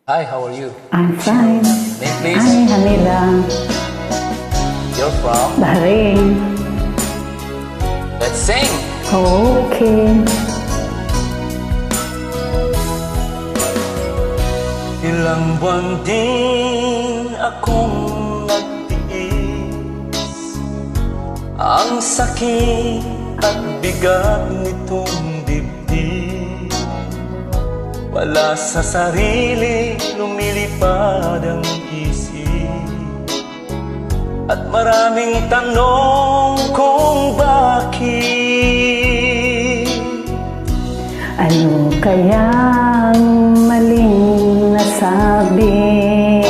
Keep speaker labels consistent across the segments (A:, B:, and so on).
A: Hi, how are you?
B: I'm fine.
A: Name please.
B: Hi, Hanila.
A: You're from?
B: Bahrain.
A: Let's sing!
B: Okay.
A: Ilang buwan din akong nagtiis, ang sakit at bigat nitong dibdib. Wala sa sarili, lumilipad ang isip, at maraming tanong kung bakit.
B: Ano kayang maling nasabi?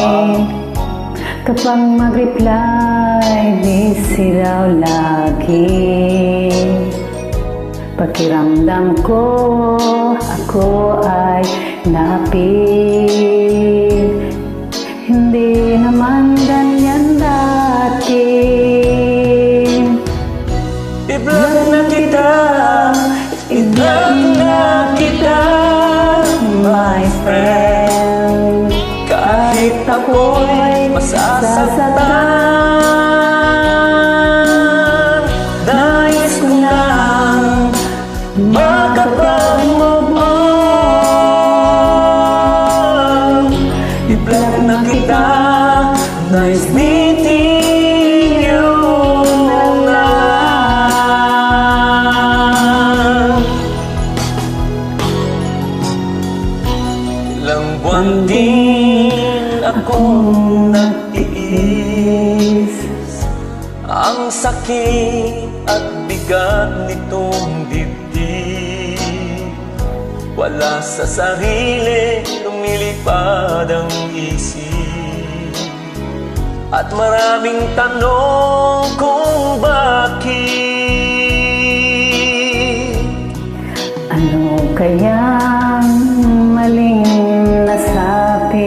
B: Kapag mag-reply, busy raw lagi. Pakiramdam ko, ako ay napil. Hindi naman ganyan dati.
A: I-block na kita, i-block na kita, my friend. Kahit ako'y masasaktan, nais ko lang makapag-move on. I-block na kita, nice meeting you na lang. Ilang buwan din akong nagtiis, ang sakit at bigat nitong dibdib. Wala sa sarili, lumilipad ang isip, at maraming tanong kung bakit.
B: Ano kayang maling nasabi?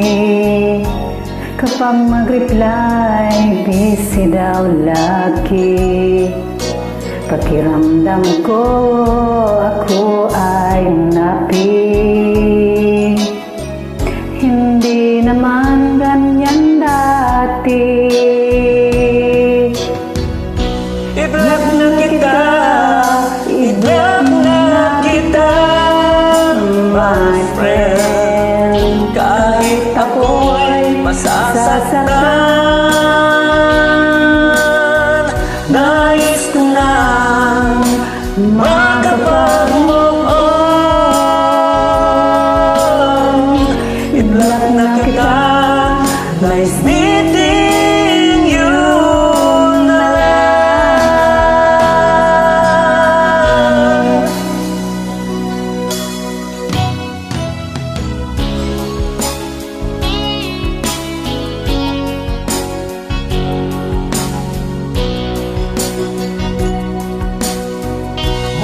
B: Kapag mag-reply, busy daw lagi. Pakiramdam ko, ako ay napil. Hindi naman ganyan dati.
A: I-block na kita, i-block na kita, my friend. Kahit ako'y masasaktan, nais ko lang makapag-move on. I-block na kita, nice meeting you na lang.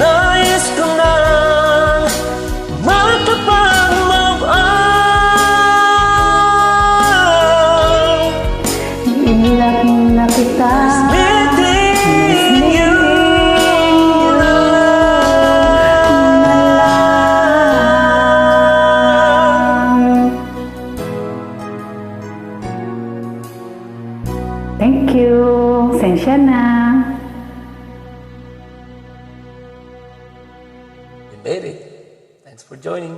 A: Nais ko lang makapag-move on.
B: I-block na kita.
A: Meeting you na lang.
B: Thank you. Sensya na.
A: We made it. Thanks for joining.